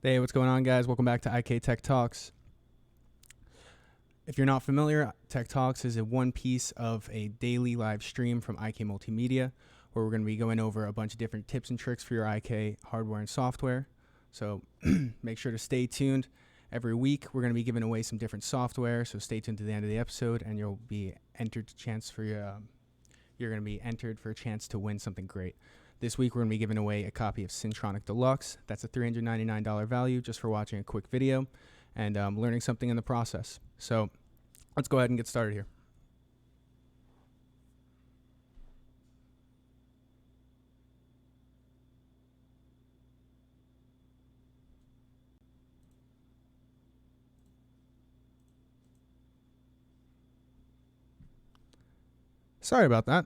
Hey, what's going on, guys? Welcome back to IK Tech Talks. If you're not familiar, Tech Talks is a one piece of a daily live stream from IK Multimedia, where we're going to be going over a bunch of different tips and tricks for your IK hardware and software. So make sure to stay tuned. Every week, we're going to be giving away some different software, so stay tuned to the end of the episode, and you'll be entered you're going to be entered for a chance to win something great. This week, we're going to be giving away a copy of Syntronik Deluxe. That's a $399 value just for watching a quick video and learning something in the process. So let's go ahead and get started here. Sorry about that.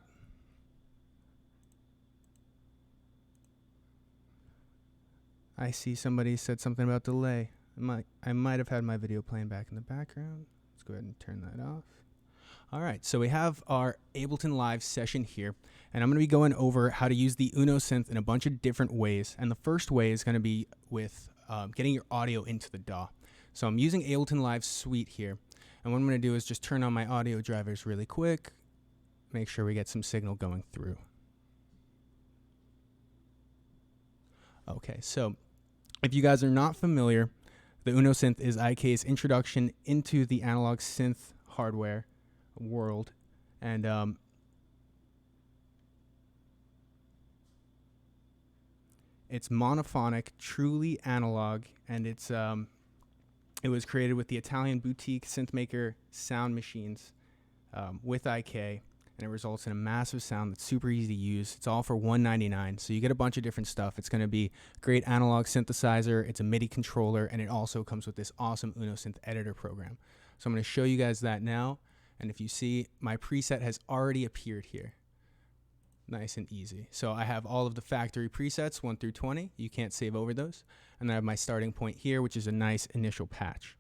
I see somebody said something about delay. I might have had my video playing back in the background. Let's go ahead and turn that off. All right, so we have our Ableton Live session here, and I'm going to be going over how to use the UNO Synth in a bunch of different ways. And the first way is going to be with getting your audio into the DAW. So I'm using Ableton Live Suite here, and what I'm going to do is just turn on my audio drivers really quick, make sure we get some signal going through. Okay, so if you guys are not familiar, the UNO Synth is IK's introduction into the analog synth hardware world, and it's monophonic, truly analog, and it was created with the Italian boutique synth-maker Soundmachines with IK. And it results in a massive sound that's super easy to use. It's all for $199, so you get a bunch of different stuff. It's going to be great analog synthesizer, it's a MIDI controller, and it also comes with this awesome UNO Synth Editor program. So I'm going to show you guys that now, and if you see, my preset has already appeared here. Nice and easy. So I have all of the factory presets, 1 through 20. You can't save over those. And then I have my starting point here, which is a nice initial patch.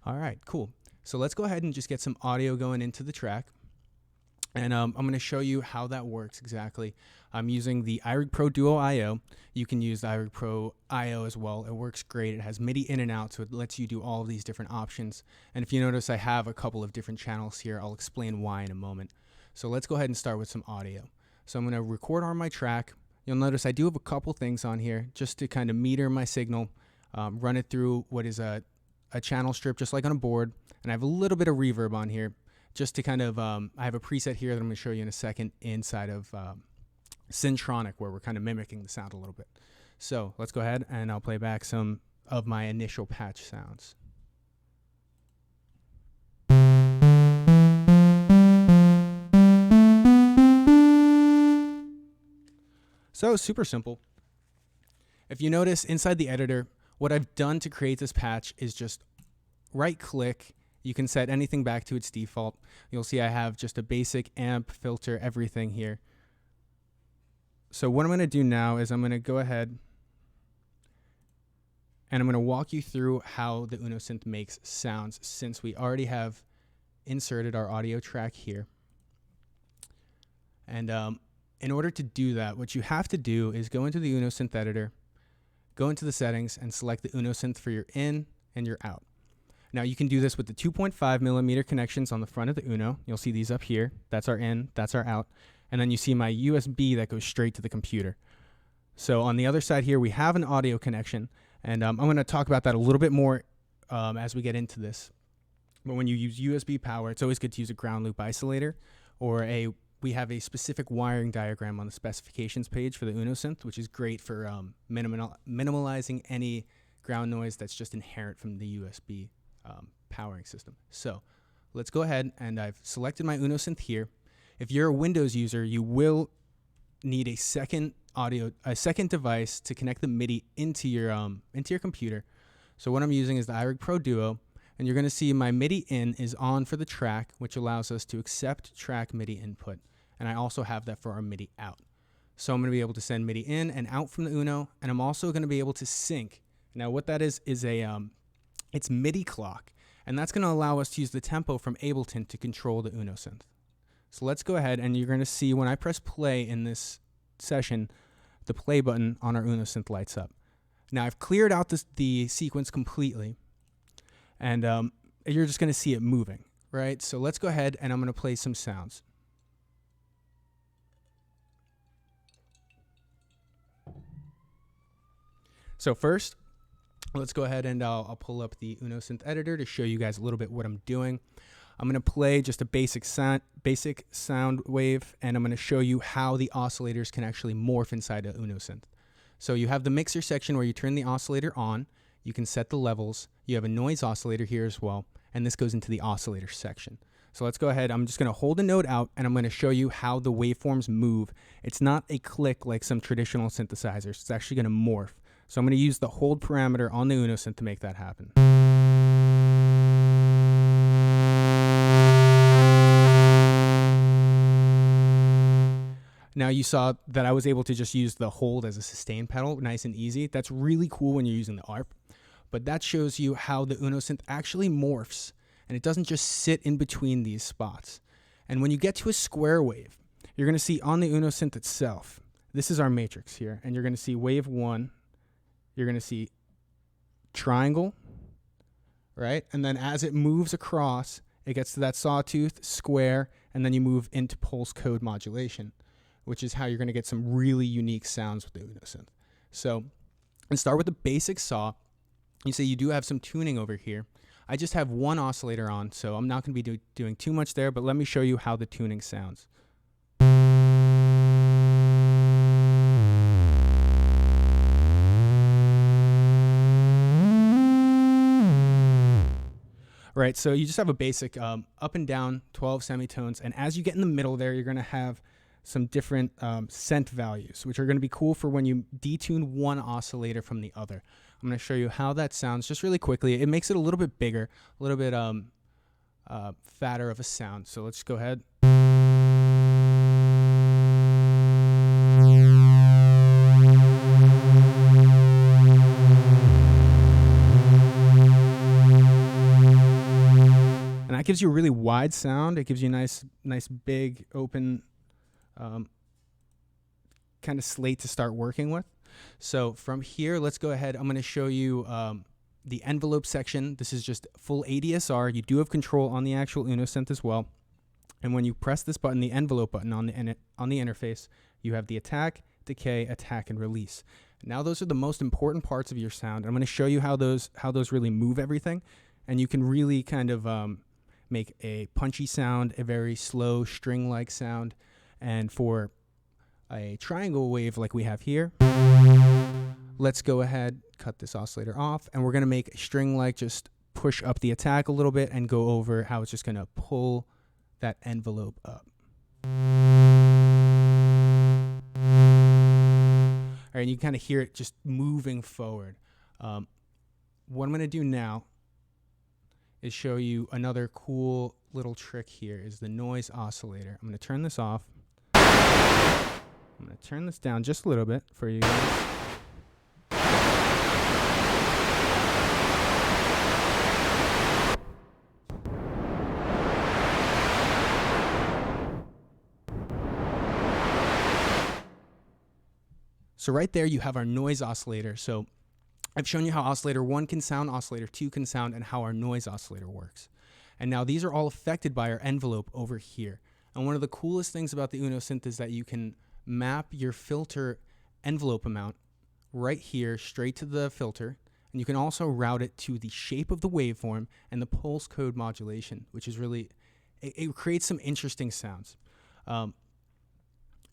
All right, cool. So let's go ahead and just get some audio going into the track. And I'm going to show you how that works exactly. I'm using the iRig Pro Duo I/O. You can use the iRig Pro I/O as well. It works great. It has MIDI in and out, so it lets you do all of these different options. And if you notice, I have a couple of different channels here. I'll explain why in a moment. So let's go ahead and start with some audio. So I'm going to record on my track. You'll notice I do have a couple things on here just to kind of meter my signal, run it through what is a channel strip just like on a board, and I have a little bit of reverb on here just to kind of I have a preset here that I'm going to show you in a second inside of Syntronik, where we're kind of mimicking the sound a little bit. So let's go ahead and I'll play back some of my initial patch sounds. So super simple. If you notice inside the editor, what I've done to create this patch is just right-click. You can set anything back to its default. You'll see I have just a basic amp, filter, everything here. So what I'm going to do now is I'm going to go ahead and I'm going to walk you through how the UNO Synth makes sounds, since we already have inserted our audio track here. And in order to do that, what you have to do is go into the UNO Synth Editor, go into the settings, and select the UNO Synth for your in and your out. Now you can do this with the 2.5 millimeter connections on the front of the UNO. You'll see these up here. That's our in, that's our out. And then you see my USB that goes straight to the computer. So on the other side here, we have an audio connection, and I'm going to talk about that a little bit more as we get into this. But when you use USB power, it's always good to use a ground loop isolator, or we have a specific wiring diagram on the specifications page for the UNO Synth, which is great for minimalizing any ground noise that's just inherent from the USB powering system. So let's go ahead, and I've selected my UNO Synth here. If you're a Windows user, you will need a second device to connect the MIDI into your computer. So what I'm using is the iRig Pro Duo, and you're going to see my MIDI in is on for the track, which allows us to accept track MIDI input. And I also have that for our MIDI out. So I'm going to be able to send MIDI in and out from the UNO, and I'm also going to be able to sync. Now what that is it's MIDI clock. And that's going to allow us to use the tempo from Ableton to control the UNO Synth. So let's go ahead, and you're going to see when I press play in this session, the play button on our UNO Synth lights up. Now I've cleared out the sequence completely, and you're just going to see it moving, right? So let's go ahead, and I'm going to play some sounds. So first, let's go ahead and I'll pull up the UNO Synth Editor to show you guys a little bit what I'm doing. I'm going to play just a basic sound wave, and I'm going to show you how the oscillators can actually morph inside a UNO Synth. So you have the mixer section where you turn the oscillator on, you can set the levels, you have a noise oscillator here as well, and this goes into the oscillator section. So let's go ahead, I'm just going to hold a note out, and I'm going to show you how the waveforms move. It's not a click like some traditional synthesizers, it's actually going to morph. So I'm going to use the hold parameter on the UNO Synth to make that happen. Now you saw that I was able to just use the hold as a sustain pedal, nice and easy. That's really cool when you're using the ARP. But that shows you how the UNO Synth actually morphs, and it doesn't just sit in between these spots. And when you get to a square wave, you're going to see on the UNO Synth itself, this is our matrix here, and you're going to see wave 1, you're going to see triangle, right? And then as it moves across, it gets to that sawtooth, square, and then you move into pulse code modulation, which is how you're going to get some really unique sounds with the UNO Synth. So, and start with the basic saw. You say you do have some tuning over here. I just have one oscillator on, so I'm not going to be doing too much there, but let me show you how the tuning sounds. Right, so you just have a basic up and down 12 semitones, and as you get in the middle there, you're going to have some different cent values, which are going to be cool for when you detune one oscillator from the other. I'm going to show you how that sounds just really quickly. It makes it a little bit bigger, a little bit fatter of a sound. So let's go ahead. And that gives you a really wide sound. It gives you a nice big open kind of slate to start working with. So from here, let's go ahead. I'm going to show you the envelope section. This is just full ADSR. You do have control on the actual UNO Synth as well. And when you press this button, the envelope button on the interface, you have the attack, decay, attack, and release. Now those are the most important parts of your sound. I'm going to show you how those really move everything, and you can really kind of make a punchy sound, a very slow string-like sound, and for a triangle wave like we have here, let's go ahead, cut this oscillator off, and we're going to make a string-like, just push up the attack a little bit and go over how it's just going to pull that envelope up. All right, and you kind of hear it just moving forward. What I'm going to do now is show you another cool little trick here is the noise oscillator. I'm going to turn this off. I'm going to turn this down just a little bit for you guys. So right there you have our noise oscillator. So I've shown you how oscillator 1 can sound, oscillator 2 can sound, and how our noise oscillator works. And now these are all affected by our envelope over here. And one of the coolest things about the UNO Synth is that you can map your filter envelope amount right here straight to the filter, and you can also route it to the shape of the waveform and the pulse code modulation, which is really, it creates some interesting sounds. I'm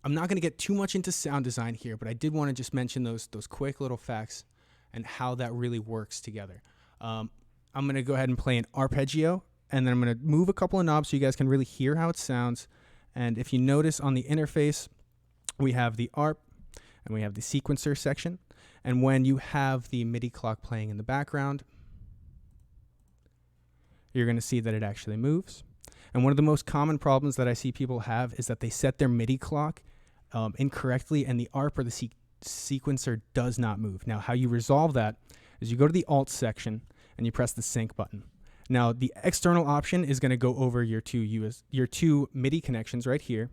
not going to get too much into sound design here, but I did want to just mention those quick little facts and how that really works together. I'm going to go ahead and play an arpeggio, and then I'm going to move a couple of knobs so you guys can really hear how it sounds. And if you notice on the interface, we have the ARP and we have the sequencer section. And when you have the MIDI clock playing in the background, you're going to see that it actually moves. And one of the most common problems that I see people have is that they set their MIDI clock incorrectly, and the ARP or the sequencer does not move. Now, how you resolve that is you go to the Alt section and you press the sync button. Now, the external option is going to go over your two MIDI connections right here.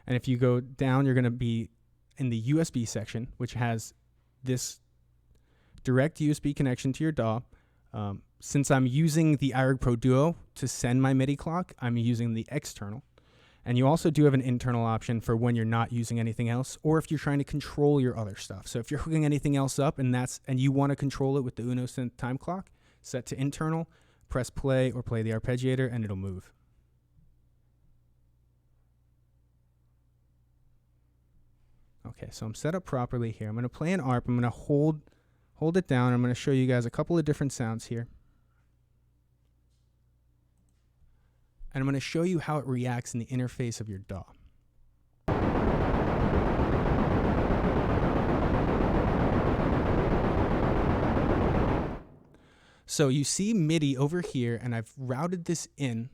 And if you go down, you're going to be in the USB section, which has this direct USB connection to your DAW. Since I'm using the iRig Pro Duo to send my MIDI clock, I'm using the external. And you also do have an internal option for when you're not using anything else, or if you're trying to control your other stuff. So if you're hooking anything else up and you want to control it with the UNO Synth time clock, set to internal, press play or play the arpeggiator, and it'll move. Okay, so I'm set up properly here. I'm going to play an ARP. I'm going to hold it down. I'm going to show you guys a couple of different sounds here. And I'm going to show you how it reacts in the interface of your DAW. So you see MIDI over here, and I've routed this in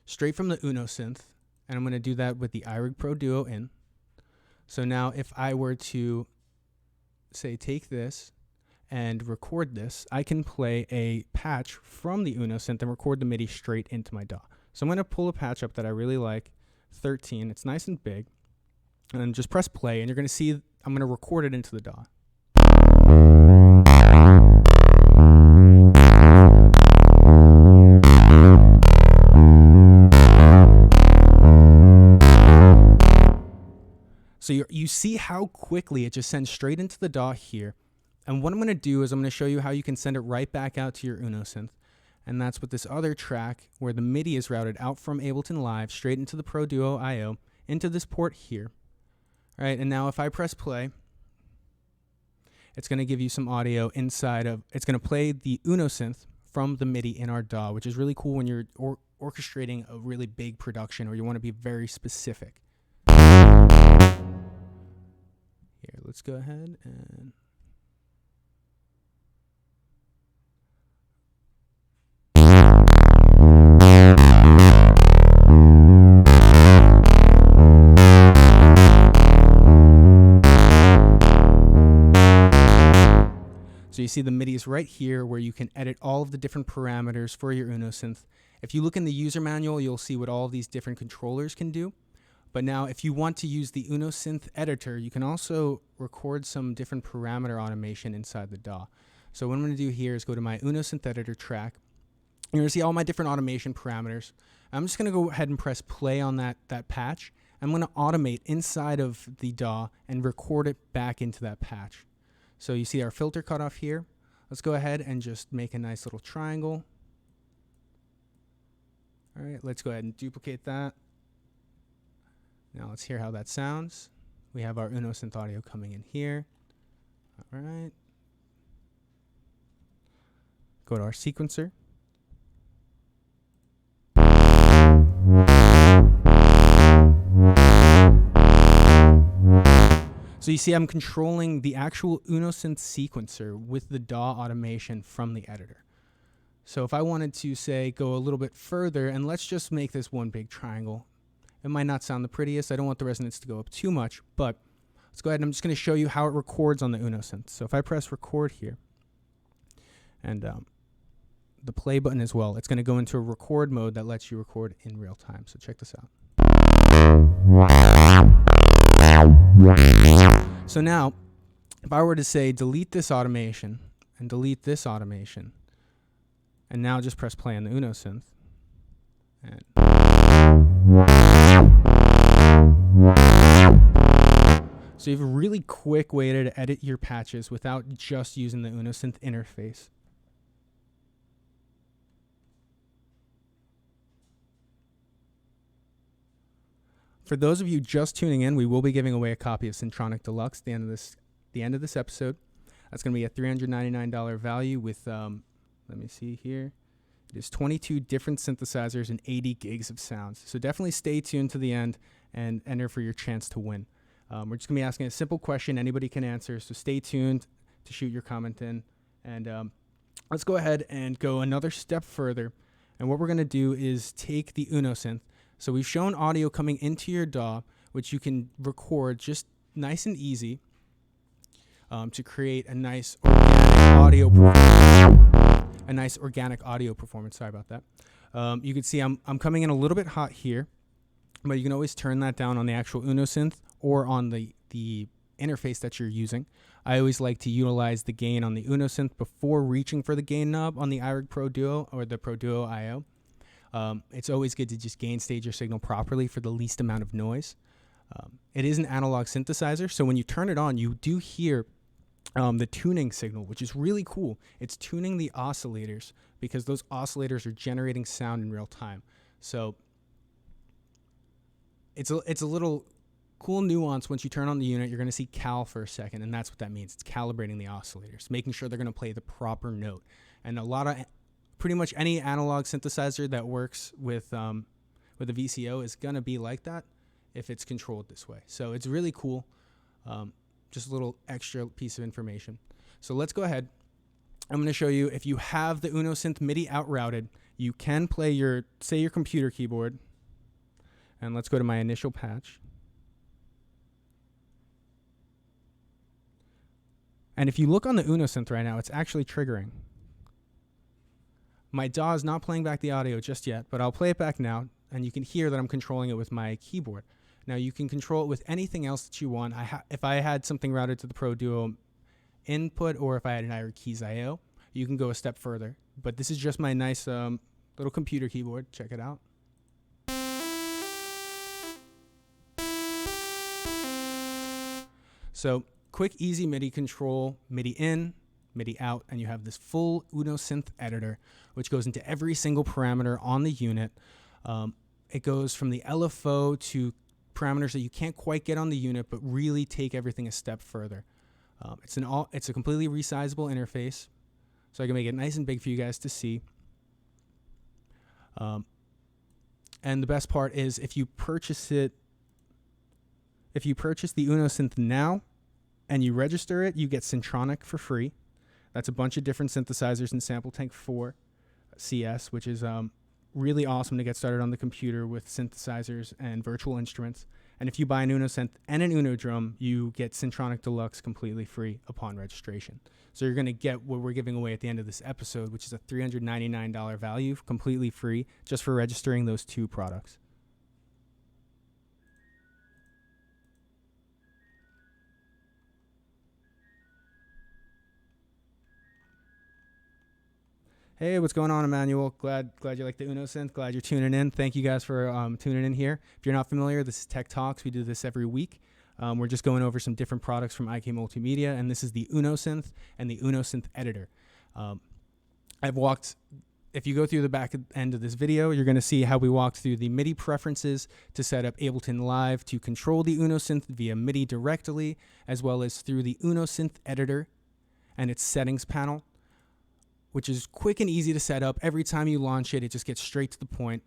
straight from the UNO Synth, and I'm going to do that with the iRig Pro Duo in. So now if I were to, say, take this and record this, I can play a patch from the UNO Synth and record the MIDI straight into my DAW. So I'm going to pull a patch up that I really like, 13. It's nice and big. And then just press play, and you're going to see I'm going to record it into the DAW. So you see how quickly it just sends straight into the DAW here. And what I'm going to do is I'm going to show you how you can send it right back out to your UNO Synth. And that's with this other track where the MIDI is routed out from Ableton Live straight into the Pro Duo I/O into this port here. All right, and now if I press play, it's going to give you some audio inside of, it's going to play the UNO Synth from the MIDI in our DAW, which is really cool when you're orchestrating a really big production or you want to be very specific. Here, let's go ahead and so you see the MIDI is right here where you can edit all of the different parameters for your UNO Synth. If you look in the user manual, you'll see what all of these different controllers can do. But now if you want to use the UNO Synth Editor, you can also record some different parameter automation inside the DAW. So what I'm going to do here is go to my UNO Synth Editor track. You're going to see all my different automation parameters. I'm just going to go ahead and press play on that patch. I'm going to automate inside of the DAW and record it back into that patch. So you see our filter cutoff here. Let's go ahead and just make a nice little triangle. All right, let's go ahead and duplicate that. Now let's hear how that sounds. We have our UNO Synth audio coming in here. All right. Go to our sequencer. So you see I'm controlling the actual UNO Synth sequencer with the DAW automation from the editor. So if I wanted to, say, go a little bit further, and let's just make this one big triangle. It might not sound the prettiest. I don't want the resonance to go up too much, but let's go ahead and I'm just going to show you how it records on the UNO Synth. So if I press record here, and the play button as well, it's going to go into a record mode that lets you record in real time. So check this out. So now, if I were to say delete this automation and delete this automation, and now just press play on the UNO Synth, and so you have a really quick way to edit your patches without just using the UNO Synth interface. For those of you just tuning in, we will be giving away a copy of Syntronik Deluxe at the end of this episode. That's going to be a $399 value with, let me see here. It is 22 different synthesizers and 80 gigs of sounds. So definitely stay tuned to the end and enter for your chance to win. We're just going to be asking a simple question anybody can answer, so stay tuned to shoot your comment in. And let's go ahead and go another step further. And what we're going to do is take the UNO Synth. So we've shown audio coming into your DAW, which you can record just nice and easy to create a nice organic audio performance. A nice organic audio performance. Sorry about that. You can see I'm coming in a little bit hot here, but you can always turn that down on the actual UNO Synth or on the interface that you're using. I always like to utilize the gain on the UNO Synth before reaching for the gain knob on the iRig Pro Duo or the Pro Duo IO. It's always good to just gain stage your signal properly for the least amount of noise. It is an analog synthesizer, so when you turn it on, you do hear the tuning signal, which is really cool. It's tuning the oscillators because those oscillators are generating sound in real time. So it's a little cool nuance. Once you turn on the unit, you're going to see cal for a second, and that's what that means. It's calibrating the oscillators, making sure they're going to play the proper note. And pretty much any analog synthesizer that works with a VCO is going to be like that if it's controlled this way. So it's really cool. Just a little extra piece of information. So let's go ahead. I'm going to show you, if you have the UNO Synth MIDI outrouted, you can play your computer keyboard. And let's go to my initial patch. And if you look on the UNO Synth right now, it's actually triggering. My DAW is not playing back the audio just yet, but I'll play it back now, and you can hear that I'm controlling it with my keyboard. Now, you can control it with anything else that you want. If I had something routed to the Pro Duo input, or if I had an iRig Keys IO, you can go a step further. But this is just my nice little computer keyboard. Check it out. So, quick, easy MIDI control, MIDI in, MIDI out, and you have this full UNO Synth Editor, which goes into every single parameter on the unit. It goes from the LFO to parameters that you can't quite get on the unit, but really take everything a step further. It's a completely resizable interface, so I can make it nice and big for you guys to see. And the best part is if you purchase the UNO Synth now and you register it, you get Syntronik for free. That's a bunch of different synthesizers in Sample Tank 4 CS, which is really awesome to get started on the computer with synthesizers and virtual instruments. And if you buy an UNO Synth and an UNO drum, you get Syntronik Deluxe completely free upon registration. So you're going to get what we're giving away at the end of this episode, which is a $399 value, completely free, just for registering those two products. Hey, what's going on, Emmanuel? Glad you like the UNO Synth. Glad you're tuning in. Thank you guys for tuning in here. If you're not familiar, this is Tech Talks. We do this every week. We're just going over some different products from IK Multimedia, and this is the UNO Synth and the UNO Synth Editor. If you go through the back end of this video, you're going to see how we walked through the MIDI preferences to set up Ableton Live to control the UNO Synth via MIDI directly, as well as through the UNO Synth Editor and its settings panel, which is quick and easy to set up. Every time you launch it, it just gets straight to the point.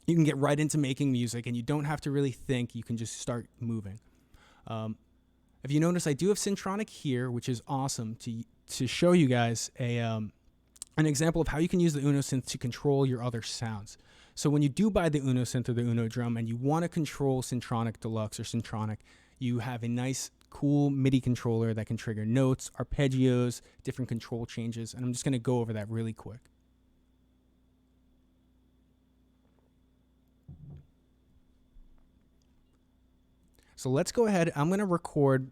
You can get right into making music, and you don't have to really think. You can just start moving. If you notice, I do have Syntronik here, which is awesome to show you guys an example of how you can use the UNO Synth to control your other sounds. So when you do buy the UNO Synth or the UNO drum and you want to control Syntronik Deluxe or Syntronik, you have a nice, cool MIDI controller that can trigger notes, arpeggios, different control changes, and I'm just going to go over that really quick. So let's go ahead. I'm going to record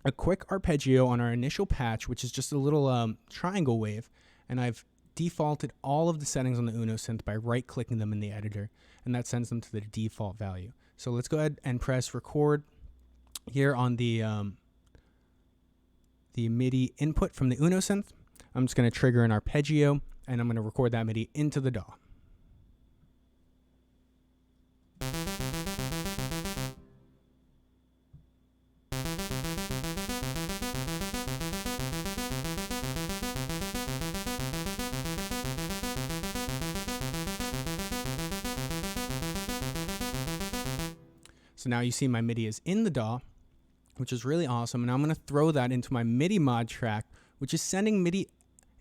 a quick arpeggio on our initial patch, which is just a little triangle wave, and I've defaulted all of the settings on the UNO Synth by right-clicking them in the editor, and that sends them to the default value. So let's go ahead and press record here on the MIDI input from the UNO Synth. I'm just going to trigger an arpeggio, and I'm going to record that MIDI into the DAW. So now you see my MIDI is in the DAW, which is really awesome. And I'm going to throw that into my MIDI mod track, which is sending MIDI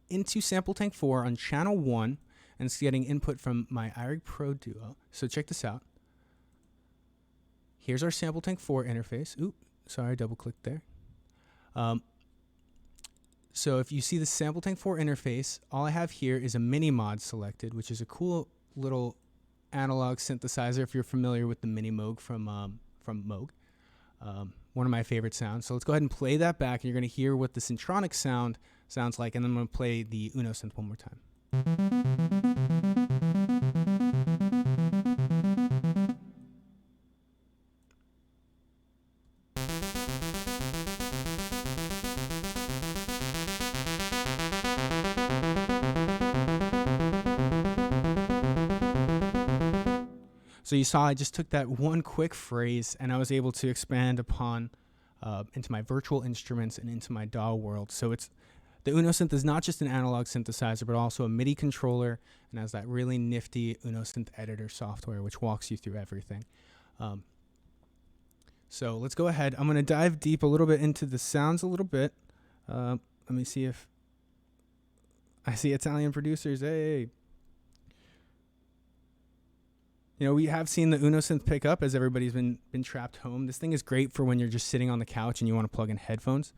into Sample Tank 4 on channel 1, and it's getting input from my iRig Pro Duo. So check this out. Here's our Sample Tank 4 interface. Ooh, sorry, double clicked there. So if you see the Sample Tank 4 interface, all I have here is a mini mod selected, which is a cool little analog synthesizer if you're familiar with the mini Moog from Moog. One of my favorite sounds. So let's go ahead and play that back, and you're going to hear what the Syntronik sound sounds like, and then I'm going to play the UNO Synth one more time. So you saw I just took that one quick phrase and I was able to expand upon into my virtual instruments and into my DAW world. So the UNO Synth is not just an analog synthesizer, but also a MIDI controller and has that really nifty UNO Synth Editor software, which walks you through everything. So let's go ahead. I'm going to dive deep a little bit into the sounds a little bit. Let me see if I see Italian producers. Hey. You know, we have seen the UNO Synth pick up as everybody's been trapped home. This thing is great for when you're just sitting on the couch and you want to plug in headphones.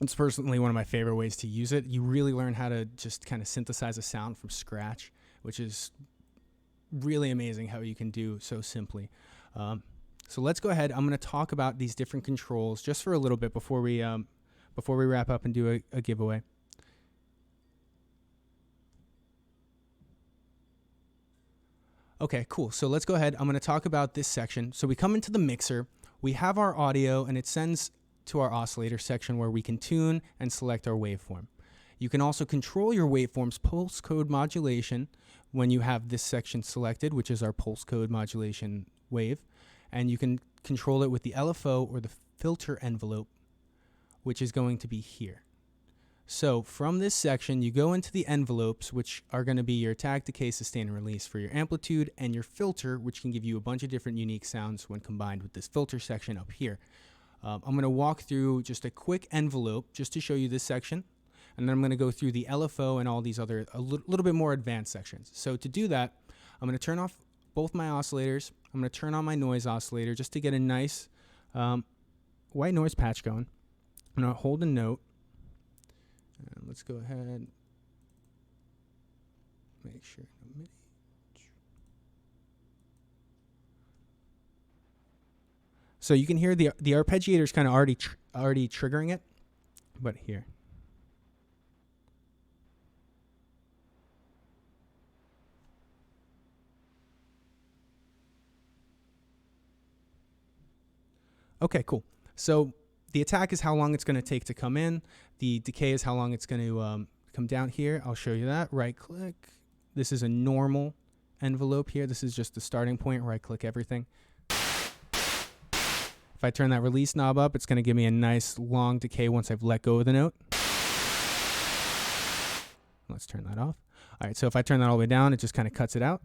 It's personally one of my favorite ways to use it. You really learn how to just kind of synthesize a sound from scratch, which is really amazing how you can do so simply. So let's go ahead. I'm going to talk about these different controls just for a little bit before we wrap up and do a giveaway. Okay, cool. So let's go ahead. I'm going to talk about this section. So we come into the mixer. We have our audio, and it sends to our oscillator section where we can tune and select our waveform. You can also control your waveform's pulse code modulation when you have this section selected, which is our pulse code modulation wave. And you can control it with the LFO or the filter envelope, which is going to be here. So from this section, you go into the envelopes, which are going to be your attack, decay, sustain, and release for your amplitude, and your filter, which can give you a bunch of different unique sounds when combined with this filter section up here. I'm going to walk through just a quick envelope just to show you this section, and then I'm going to go through the LFO and all these other little bit more advanced sections. So to do that, I'm going to turn off both my oscillators. I'm going to turn on my noise oscillator just to get a nice white noise patch going. I'm going to hold a note. And let's go ahead, make sure no MIDI. So you can hear the arpeggiator is kind of already triggering it, but here. Okay, cool. So the attack is how long it's going to take to come in. The decay is how long it's going to come down here. I'll show you that. Right click. This is a normal envelope here. This is just the starting point. Right click everything. If I turn that release knob up, it's going to give me a nice long decay once I've let go of the note. Let's turn that off. All right, so if I turn that all the way down, it just kind of cuts it out.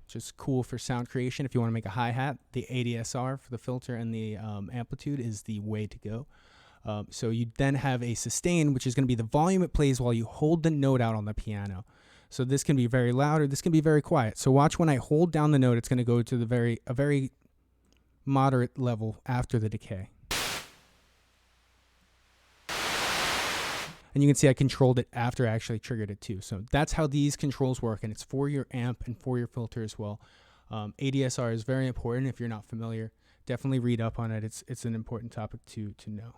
Just cool for sound creation. If you want to make a hi-hat, the ADSR for the filter and the amplitude is the way to go. So you then have a sustain, which is going to be the volume it plays while you hold the note out on the piano. So this can be very loud or this can be very quiet. So watch when I hold down the note, it's going to go to a very moderate level after the decay. And you can see I controlled it after I actually triggered it too. So that's how these controls work, and it's for your amp and for your filter as well. ADSR is very important. If you're not familiar, definitely read up on it. It's an important topic to know.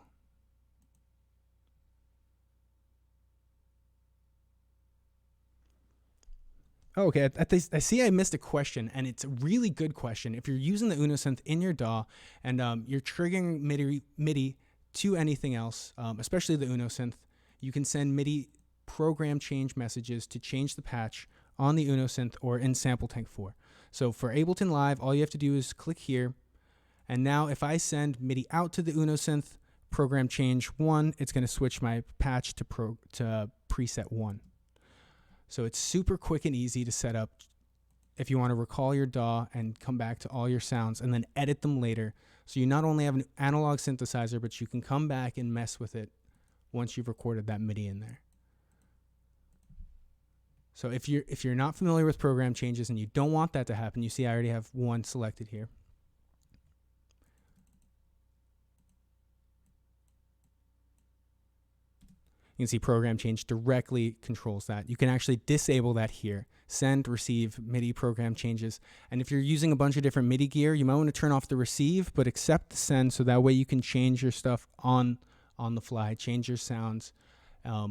Oh, okay, I see I missed a question, and it's a really good question. If you're using the UNO Synth in your DAW and you're triggering MIDI to anything else, especially the UNO Synth, you can send MIDI program change messages to change the patch on the UNO Synth or in Sample Tank 4. So for Ableton Live, all you have to do is click here, and now if I send MIDI out to the UNO Synth program change 1, it's going to switch my patch to preset 1. So it's super quick and easy to set up if you want to recall your DAW and come back to all your sounds and then edit them later. So you not only have an analog synthesizer, but you can come back and mess with it once you've recorded that MIDI in there. So if you're not familiar with program changes and you don't want that to happen, you see I already have one selected here. You can see program change directly controls that. You can actually disable that here. Send, receive, MIDI program changes. And if you're using a bunch of different MIDI gear, you might want to turn off the receive, but accept the send, so that way you can change your stuff on the fly, change your sounds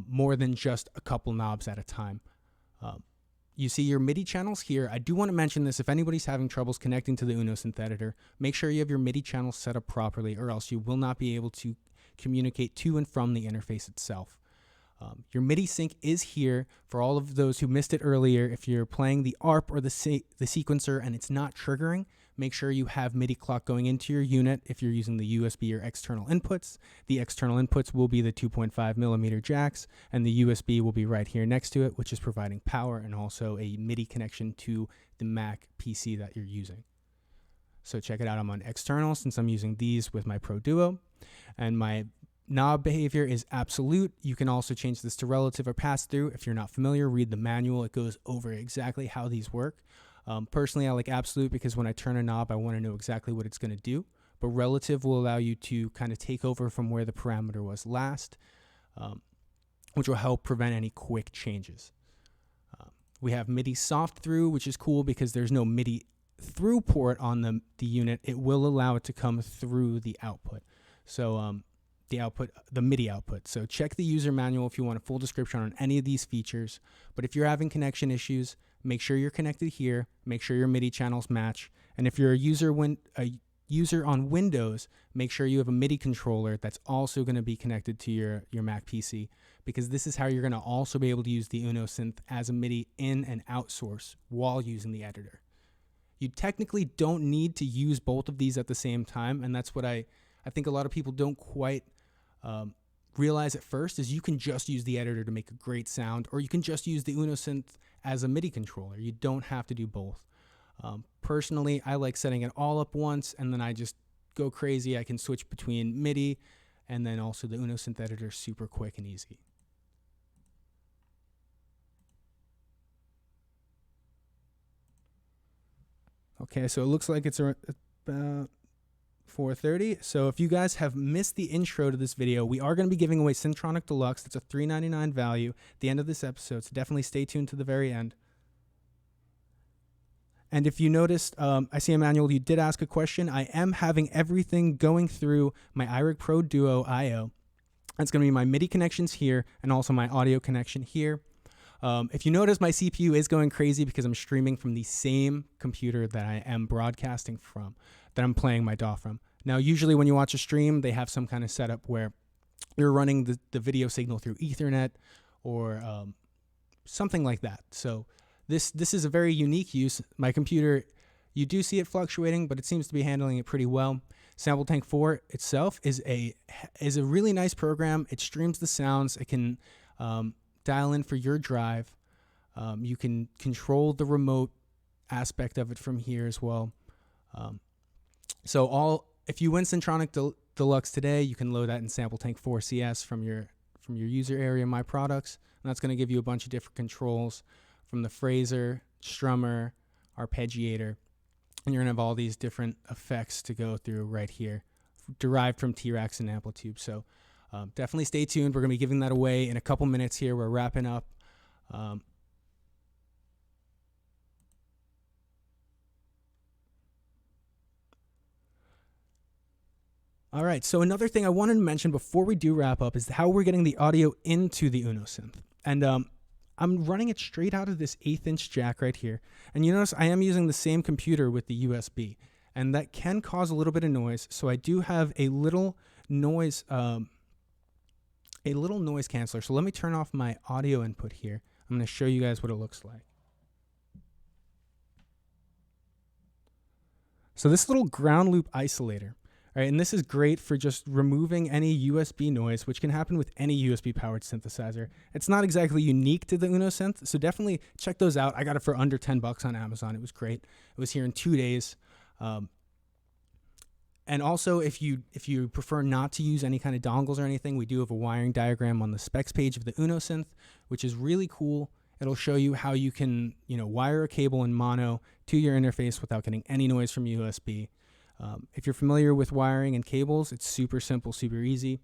more than just a couple knobs at a time. You see your MIDI channels here. I do want to mention this. If anybody's having troubles connecting to the UNO Synth Editor, make sure you have your MIDI channels set up properly, or else you will not be able to communicate to and from the interface itself. Your Midi Sync is here for all of those who missed it earlier. If you're playing the ARP or the sequencer and it's not triggering, make sure you have MIDI clock going into your unit. If you're using the USB or external inputs, the external inputs will be the 2.5 millimeter jacks, and the USB will be right here next to it, which is providing power and also a MIDI connection to the Mac PC that you're using. So check it out. I'm on external since I'm using these with my Pro Duo, and my knob behavior is absolute. You can also change this to relative or pass through. If you're not familiar, read the manual. It goes over exactly how these work. Personally, I like absolute because when I turn a knob, I want to know exactly what it's going to do. But relative will allow you to kind of take over from where the parameter was last, which will help prevent any quick changes. We have MIDI soft through, which is cool because there's no MIDI through port on the unit. It will allow it to come through the output. So the MIDI output. So check the user manual if you want a full description on any of these features. But if you're having connection issues, make sure you're connected here. Make sure your MIDI channels match. And if you're a user on Windows, make sure you have a MIDI controller that's also going to be connected to your Mac PC, because this is how you're going to also be able to use the UNO Synth as a MIDI in and out source while using the editor. You technically don't need to use both of these at the same time, and that's what I think a lot of people don't quite realize at first, is you can just use the editor to make a great sound, or you can just use the UNO Synth as a MIDI controller. You don't have to do both. Personally, I like setting it all up once, and then I just go crazy. I can switch between MIDI and then also the UNO Synth Editor super quick and easy. Okay, so it looks like it's about 4:30. So if you guys have missed the intro to this video, we are going to be giving away Syntronik Deluxe. That's a $3.99 value at the end of this episode, so definitely stay tuned to the very end. And if you noticed, I see, Emmanuel, you did ask a question. I am having everything going through my iRig Pro Duo I/O. That's going to be my MIDI connections here and also my audio connection here. If you notice, my CPU is going crazy because I'm streaming from the same computer that I am broadcasting from, that I'm playing my DAW from. Now, usually when you watch a stream, they have some kind of setup where you're running the video signal through Ethernet or something like that. So this is a very unique use. My computer, you do see it fluctuating, but it seems to be handling it pretty well. Sample Tank 4 itself is a really nice program. It streams the sounds. It can dial in for your drive. You can control the remote aspect of it from here as well. If you win Syntronik Deluxe today, you can load that in Sample Tank 4 CS from your user area, My Products, and that's going to give you a bunch of different controls from the Fraser, Strummer, Arpeggiator, and you're going to have all these different effects to go through right here, derived from T-Rax and Amplitude. So definitely stay tuned. We're going to be giving that away in a couple minutes here. We're wrapping up. All right, so another thing I wanted to mention before we do wrap up is how we're getting the audio into the UNO Synth. And I'm running it straight out of this 1/8" jack right here. And you notice I am using the same computer with the USB, and that can cause a little bit of noise. So I do have a little noise canceller. So let me turn off my audio input here. I'm going to show you guys what it looks like. So this little ground loop isolator. Right, and this is great for just removing any USB noise, which can happen with any USB-powered synthesizer. It's not exactly unique to the UNO Synth, so definitely check those out. I got it for under $10 on Amazon. It was great. It was here in 2 days. And also, if you prefer not to use any kind of dongles or anything, we do have a wiring diagram on the specs page of the UNO Synth, which is really cool. It'll show you how you can, wire a cable in mono to your interface without getting any noise from USB. If you're familiar with wiring and cables, it's super simple, super easy.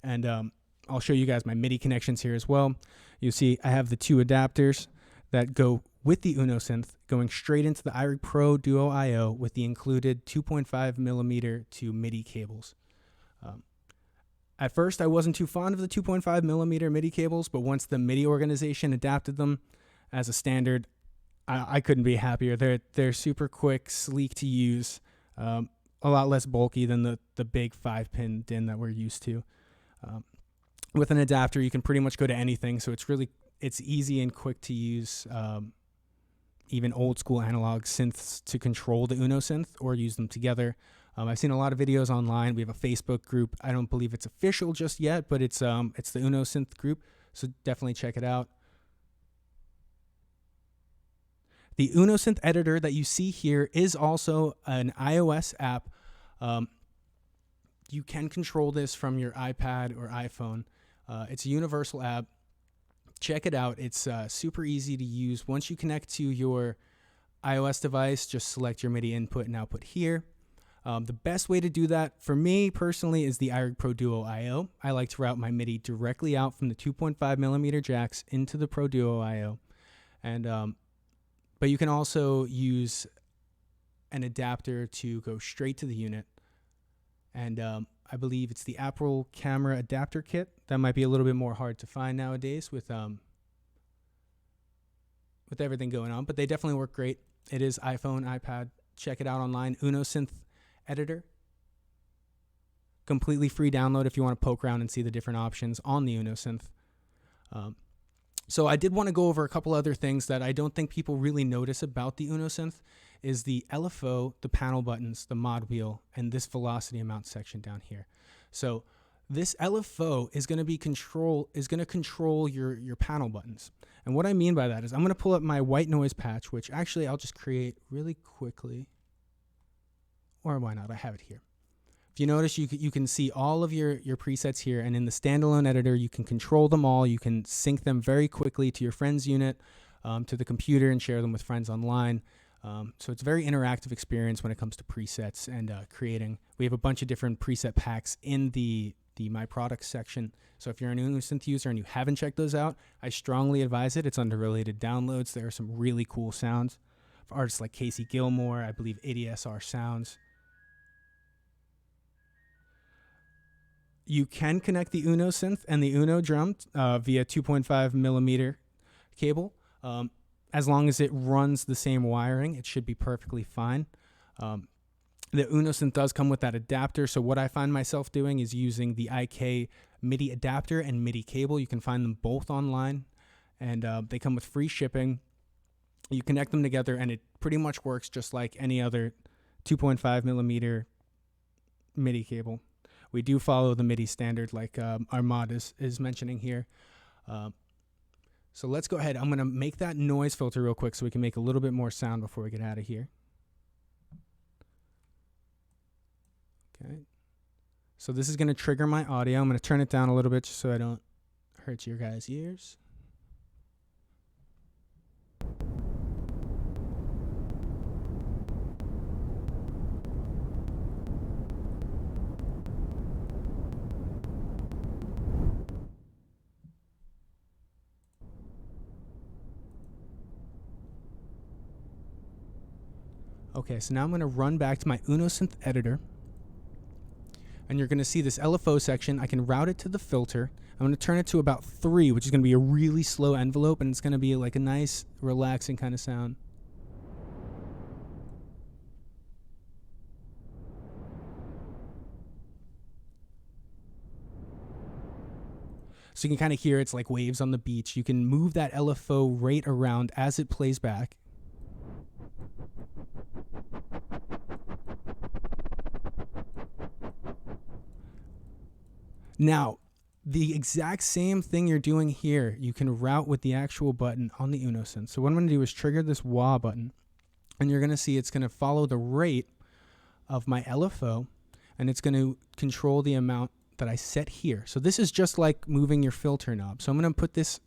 And I'll show you guys my MIDI connections here as well. You see I have the two adapters that go with the UNO Synth going straight into the Erik Pro Duo I/O with the included 2.5 millimeter to MIDI cables. At first, I wasn't too fond of the 2.5 millimeter MIDI cables, but once the MIDI organization adapted them as a standard, I couldn't be happier. They're super quick, sleek to use, a lot less bulky than the big 5-pin DIN that we're used to. With an adapter, you can pretty much go to anything, so it's easy and quick to use. Even old school analog synths to control the UNO Synth or use them together. I've seen a lot of videos online. We have a Facebook group. I don't believe it's official just yet, but it's the UNO Synth group, so definitely check it out. The UNO Synth Editor that you see here is also an iOS app. You can control this from your iPad or iPhone. It's a universal app. Check it out. It's super easy to use. Once you connect to your iOS device, just select your MIDI input and output here. The best way to do that for me personally is the Erik Pro Duo I/O. I like to route my MIDI directly out from the 2.5 millimeter jacks into the Pro Duo I/O. And but you can also use an adapter to go straight to the unit. And I believe it's the Apple Camera Adapter Kit. That might be a little bit more hard to find nowadays with everything going on, but they definitely work great. It is iPhone, iPad. Check it out online. UNO Synth Editor. Completely free download if you want to poke around and see the different options on the UNO Synth. So I did want to go over a couple other things that I don't think people really notice about the UNO Synth is the LFO, the panel buttons, the mod wheel, and this velocity amount section down here. So this LFO is going to control your panel buttons. And what I mean by that is I'm going to pull up my white noise patch, which actually I'll just create really quickly. Or why not? I have it here. If you notice, you can see all of your presets here, and in the standalone editor, you can control them all. You can sync them very quickly to your friend's unit, to the computer, and share them with friends online. So it's a very interactive experience when it comes to presets and creating. We have a bunch of different preset packs in the My Products section. So if you're an UNO Synth user and you haven't checked those out, I strongly advise it. It's under related downloads. There are some really cool sounds for artists like Casey Gilmore, I believe ADSR Sounds. You can connect the UNO Synth and the UNO drum via 2.5 millimeter cable. As long as it runs the same wiring, it should be perfectly fine. The UNO Synth does come with that adapter, so what I find myself doing is using the IK Midi Adapter and Midi cable. You can find them both online, and they come with free shipping. You connect them together, and it pretty much works just like any other 2.5 millimeter Midi cable. We do follow the MIDI standard like our mod is mentioning here. So let's go ahead. I'm going to make that noise filter real quick so we can make a little bit more sound before we get out of here. Okay. So this is going to trigger my audio. I'm going to turn it down a little bit just so I don't hurt your guys' ears. Okay, so now I'm going to run back to my UNO Synth Editor. And you're going to see this LFO section. I can route it to the filter. I'm going to turn it to about 3, which is going to be a really slow envelope, and it's going to be like a nice, relaxing kind of sound. So you can kind of hear it's like waves on the beach. You can move that LFO rate around as it plays back. Now, the exact same thing you're doing here, you can route with the actual button on the UNO Synth. So what I'm going to do is trigger this wah button, and you're going to see it's going to follow the rate of my LFO, and it's going to control the amount that I set here. So this is just like moving your filter knob. So I'm going to put this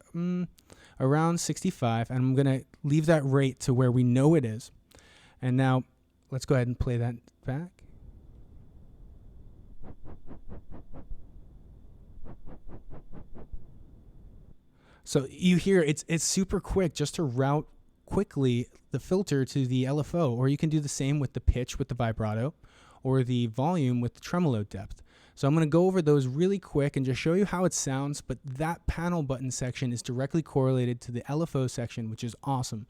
around 65, and I'm going to leave that rate to where we know it is. And now let's go ahead and play that back. So you hear it's super quick just to route quickly the filter to the LFO, or you can do the same with the pitch with the vibrato or the volume with the tremolo depth. So I'm going to go over those really quick and just show you how it sounds, but that panel button section is directly correlated to the LFO section, which is awesome.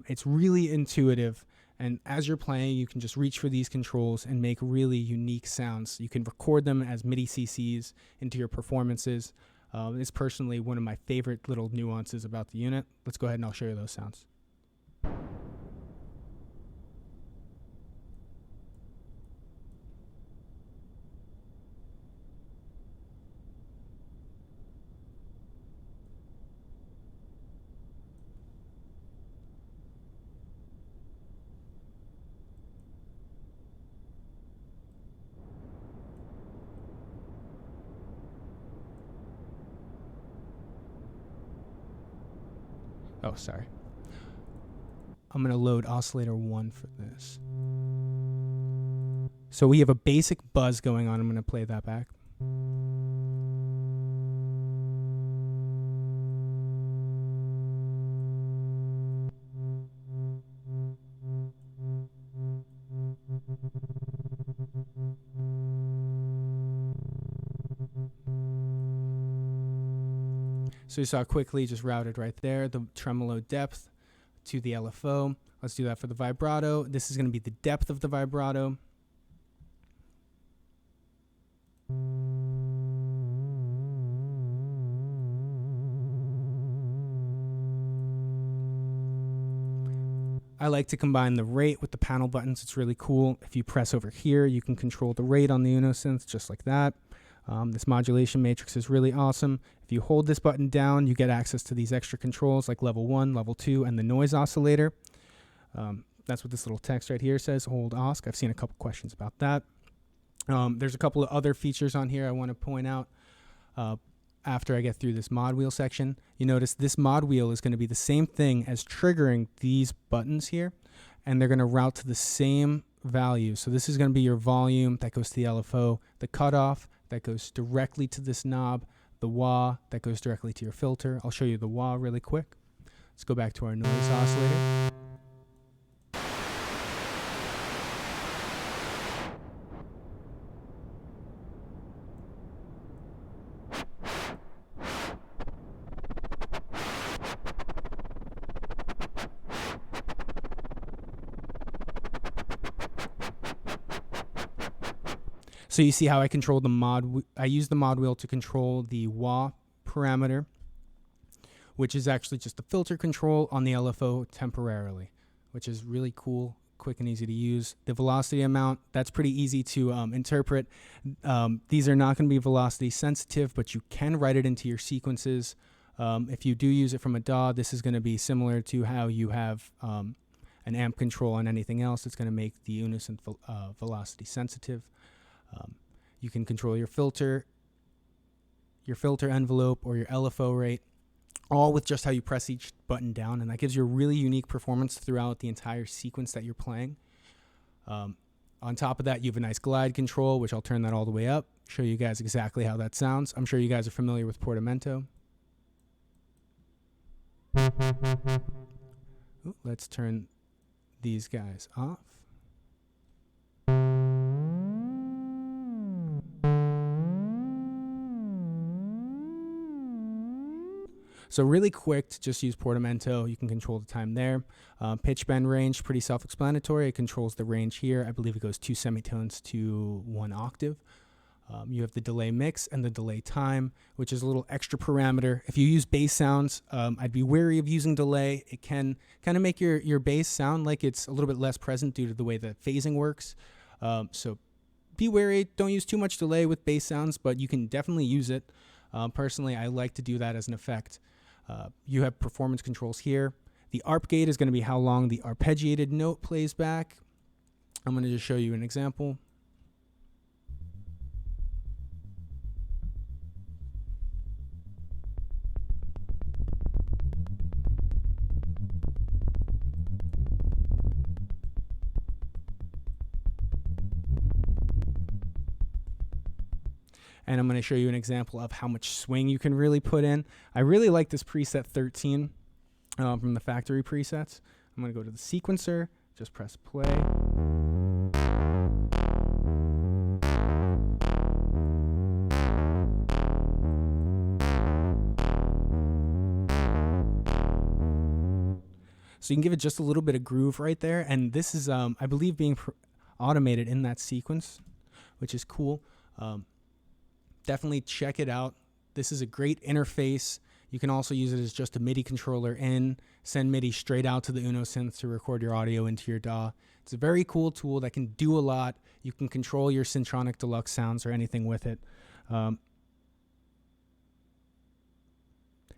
It's really intuitive, and as you're playing, you can just reach for these controls and make really unique sounds. You can record them as MIDI CCs into your performances. It's personally one of my favorite little nuances about the unit. Let's go ahead and I'll show you those sounds. Oh, sorry. I'm going to load Oscillator 1 for this. So we have a basic buzz going on. I'm going to play that back. So you saw quickly just routed right there, the tremolo depth to the LFO. Let's do that for the vibrato. This is going to be the depth of the vibrato. I like to combine the rate with the panel buttons. It's really cool. If you press over here, you can control the rate on the UNO Synth just like that. This modulation matrix is really awesome. If you hold this button down, you get access to these extra controls like level 1, level 2, and the noise oscillator. That's what this little text right here says, hold OSC. I've seen a couple questions about that. There's a couple of other features on here I want to point out after I get through this mod wheel section. You notice this mod wheel is going to be the same thing as triggering these buttons here, and they're going to route to the same value. So this is going to be your volume that goes to the LFO, the cutoff that goes directly to this knob, the wah that goes directly to your filter. I'll show you the wah really quick. Let's go back to our noise oscillator. So you see how I control the mod. I use the mod wheel to control the wah parameter, which is actually just the filter control on the LFO temporarily, which is really cool, quick and easy to use. The velocity amount, that's pretty easy to interpret. These are not going to be velocity sensitive, but you can write it into your sequences. If you do use it from a DAW, this is going to be similar to how you have an amp control on anything else. It's going to make the Unison velocity sensitive. You can control your filter envelope, or your LFO rate, all with just how you press each button down, and that gives you a really unique performance throughout the entire sequence that you're playing. On top of that, you have a nice glide control, which I'll turn that all the way up, show you guys exactly how that sounds. I'm sure you guys are familiar with Portamento. Ooh, let's turn these guys off. So really quick to just use Portamento. You can control the time there. Pitch bend range, pretty self-explanatory. It controls the range here. I believe it goes 2 semitones to 1 octave. You have the delay mix and the delay time, which is a little extra parameter. If you use bass sounds, I'd be wary of using delay. It can kind of make your bass sound like it's a little bit less present due to the way the phasing works. So be wary. Don't use too much delay with bass sounds, but you can definitely use it. Personally, I like to do that as an effect. You have performance controls here. The ARP gate is going to be how long the arpeggiated note plays back. I'm going to just show you an example. and I'm going to show you an example of how much swing you can really put in. I really like this preset 13 from the factory presets. I'm going to go to the sequencer, just press play. So you can give it just a little bit of groove right there. And this is, I believe, being automated in that sequence, which is cool. Definitely check it out. This is a great interface. You can also use it as just a MIDI controller in, send MIDI straight out to the UNO Synth to record your audio into your DAW. It's a very cool tool that can do a lot. You can control your Syntronik Deluxe sounds or anything with it.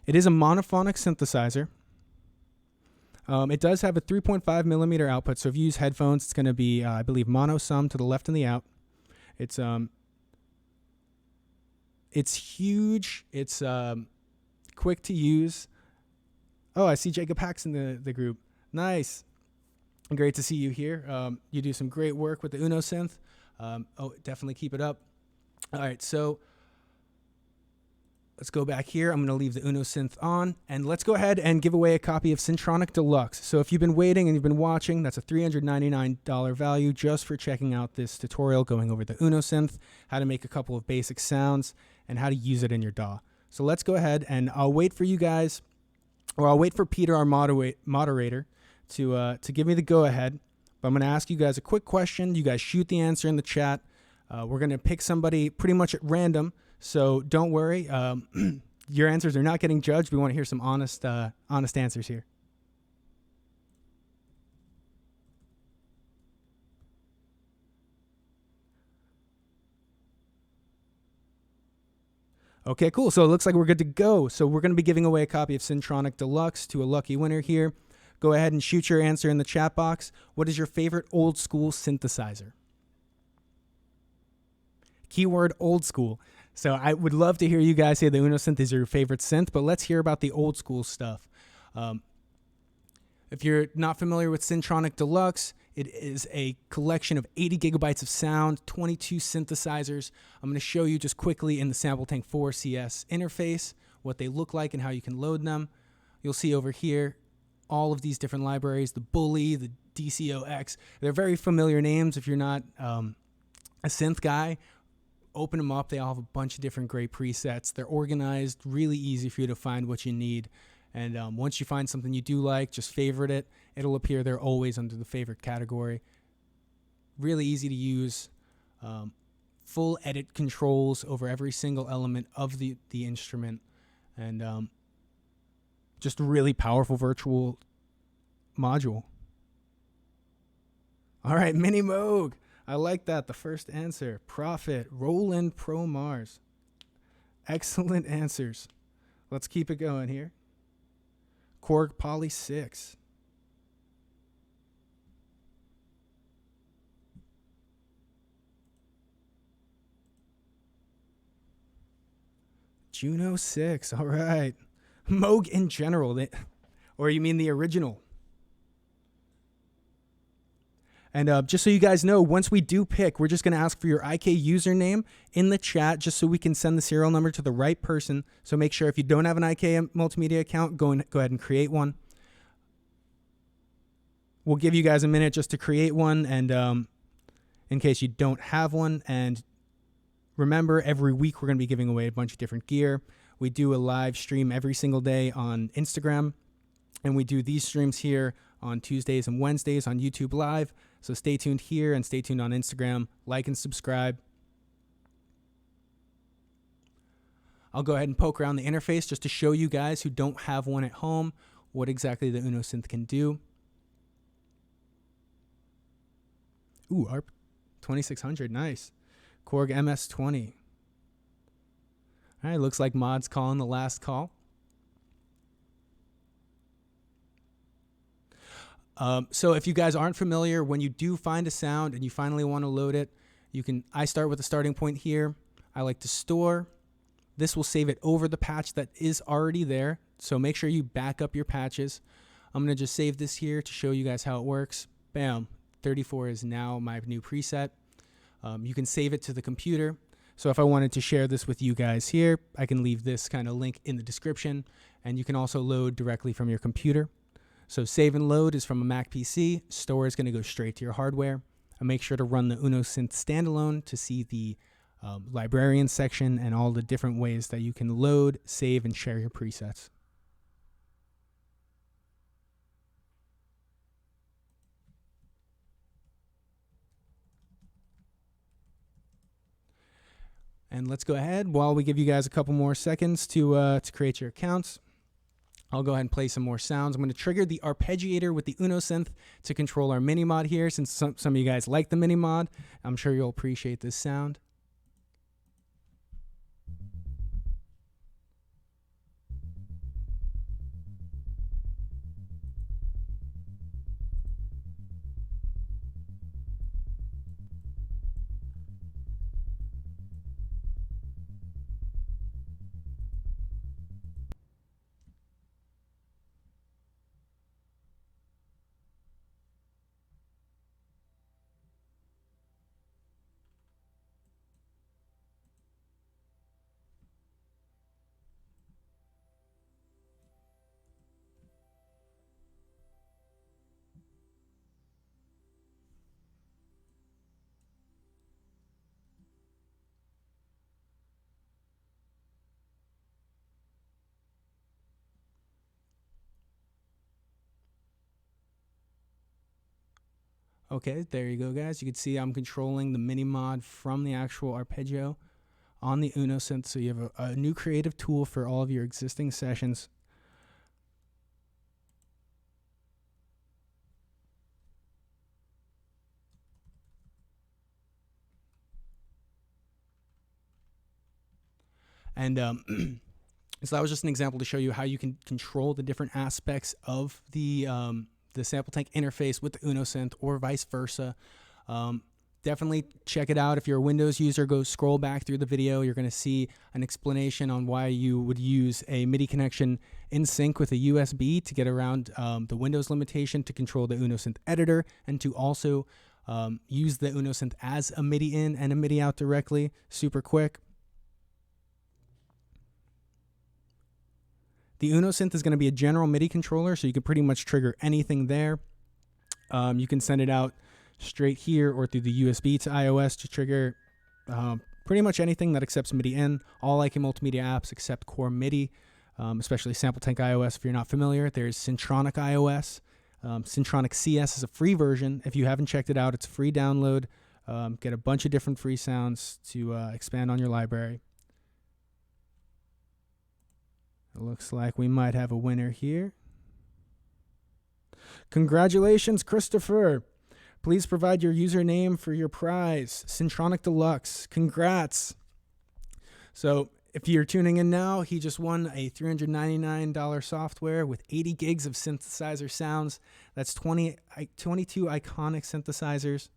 It is a monophonic synthesizer. It does have a 3.5 millimeter output, so if you use headphones, it's going to be, I believe, mono sum to the left and the out. It's huge. It's quick to use. Oh, I see Jacob Hacks in the group. Nice. Great to see you here. You do some great work with the UNO Synth. Definitely keep it up. All right, so let's go back here. I'm going to leave the UNO Synth on, and let's go ahead and give away a copy of Syntronik Deluxe. So if you've been waiting and you've been watching, that's a $399 value just for checking out this tutorial going over the UNO Synth, how to make a couple of basic sounds, and how to use it in your DAW. So let's go ahead, and I'll wait for you guys, or I'll wait for Peter, our moderator, to give me the go-ahead. But I'm going to ask you guys a quick question. You guys shoot the answer in the chat. We're going to pick somebody pretty much at random. So don't worry, your answers are not getting judged. We want to hear some honest answers here. Okay, cool. So it looks like we're good to go. So we're going to be giving away a copy of Syntronik Deluxe to a lucky winner here. Go ahead and shoot your answer in the chat box. What is your favorite old school synthesizer? Keyword old school. So I would love to hear you guys say the UNO Synth is your favorite synth, but let's hear about the old school stuff. If you're not familiar with Syntronik Deluxe, it is a collection of 80 gigabytes of sound, 22 synthesizers. I'm going to show you just quickly in the Sample Tank 4 CS interface what they look like and how you can load them. You'll see over here all of these different libraries, the Bully, the DCOX. They're very familiar names if you're not a synth guy. Open them up. They all have a bunch of different great presets. They're organized, really easy for you to find what you need. And once you find something you do like, just favorite it. It'll appear there always under the favorite category. Really easy to use. Full edit controls over every single element of the instrument. And just a really powerful virtual module. All right, Mini Moog. I like that. The first answer. Profit. Roland Pro Mars. Excellent answers. Let's keep it going here. Korg Poly 6. Juno 6. All right. Moog in general. Or you mean the original? And just so you guys know, once we do pick, we're just going to ask for your IK username in the chat just so we can send the serial number to the right person. So make sure if you don't have an IK Multimedia account, go ahead and create one. We'll give you guys a minute just to create one, and in case you don't have one. And remember, every week we're going to be giving away a bunch of different gear. We do a live stream every single day on Instagram, and we do these streams here on Tuesdays and Wednesdays on YouTube Live. So stay tuned here and stay tuned on Instagram. Like and subscribe. I'll go ahead and poke around the interface just to show you guys who don't have one at home what exactly the UNO Synth can do. Ooh, ARP 2600, nice. Korg MS-20. All right, looks like Mod's calling the last call. So if you guys aren't familiar, when you do find a sound and you finally want to load it, I start with a starting point here. I like to store. This will save it over the patch that is already there. So make sure you back up your patches. I'm going to just save this here to show you guys how it works. Bam. 34 is now my new preset. You can save it to the computer. So if I wanted to share this with you guys here, I can leave this kind of link in the description, and you can also load directly from your computer. So save and load is from a Mac PC. Store is going to go straight to your hardware. And make sure to run the UNO Synth standalone to see the librarian section and all the different ways that you can load, save, and share your presets. And let's go ahead while we give you guys a couple more seconds to create your accounts. I'll go ahead and play some more sounds. I'm going to trigger the arpeggiator with the UNO Synth to control our mini mod here. Since some of you guys like the mini mod, I'm sure you'll appreciate this sound. Okay, there you go, guys. You can see I'm controlling the mini mod from the actual arpeggio on the UNO Synth, so you have a new creative tool for all of your existing sessions. And so that was just an example to show you how you can control the different aspects of the sample tank interface with the UNO Synth, or vice versa. Definitely check it out. If you're a Windows user, go scroll back through the video. You're going to see an explanation on why you would use a MIDI connection in sync with a USB to get around the Windows limitation to control the UNO Synth Editor, and to also use the UNO Synth as a MIDI in and a MIDI out directly. Super quick. The UNO Synth is going to be a general MIDI controller, so you can pretty much trigger anything there. You can send it out straight here or through the USB to iOS to trigger pretty much anything that accepts MIDI in. All IK Multimedia apps accept core MIDI, especially Sample Tank iOS. If you're not familiar, there's Syntronik iOS. Syntronik CS is a free version. If you haven't checked it out, it's a free download. Get a bunch of different free sounds to expand on your library. It looks like we might have a winner here. Congratulations, Christopher. Please provide your username for your prize. Syntronik Deluxe. Congrats. So if you're tuning in now, he just won a $399 software with 80 gigs of synthesizer sounds. That's 22 iconic synthesizers.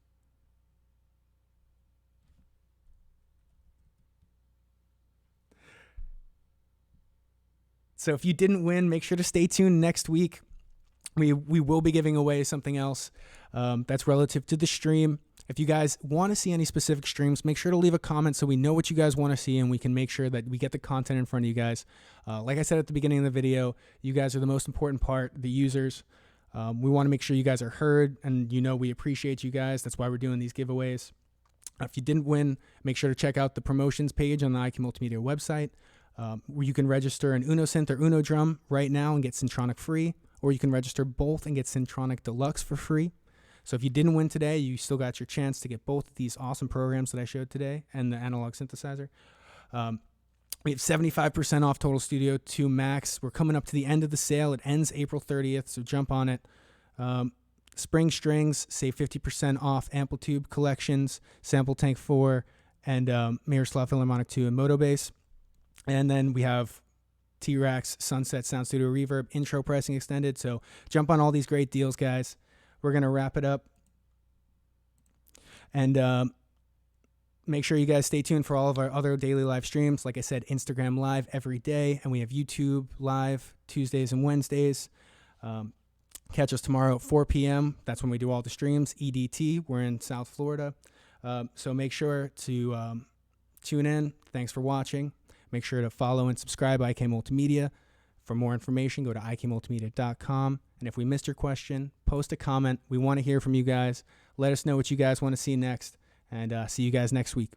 So if you didn't win, make sure to stay tuned next week. We will be giving away something else that's relative to the stream. If you guys want to see any specific streams, make sure to leave a comment so we know what you guys want to see, and we can make sure that we get the content in front of you guys. Like I said at the beginning of the video, you guys are the most important part, the users. We want to make sure you guys are heard, and we appreciate you guys. That's why we're doing these giveaways. If you didn't win, make sure to check out the promotions page on the IK Multimedia website, where you can register an UNO Synth or UNO Drum right now and get Syntronik free, or you can register both and get Syntronik Deluxe for free. So if you didn't win today, you still got your chance to get both of these awesome programs that I showed today and the analog synthesizer. We have 75% off Total Studio 2 Max. We're coming up to the end of the sale. It ends April 30th, so jump on it. Spring Strings, save 50% off Amplitude Collections, Sample Tank 4, and Miroslav Philharmonic 2 and Motobass. And then we have T-Rax, Sunset, Sound Studio Reverb, intro pricing extended. So jump on all these great deals, guys. We're going to wrap it up. And make sure you guys stay tuned for all of our other daily live streams. Like I said, Instagram Live every day. And we have YouTube Live Tuesdays and Wednesdays. Catch us tomorrow at 4 p.m. That's when we do all the streams. EDT. We're in South Florida. So make sure to tune in. Thanks for watching. Make sure to follow and subscribe IK Multimedia. For more information, go to ikmultimedia.com. And if we missed your question, post a comment. We want to hear from you guys. Let us know what you guys want to see next. And see you guys next week.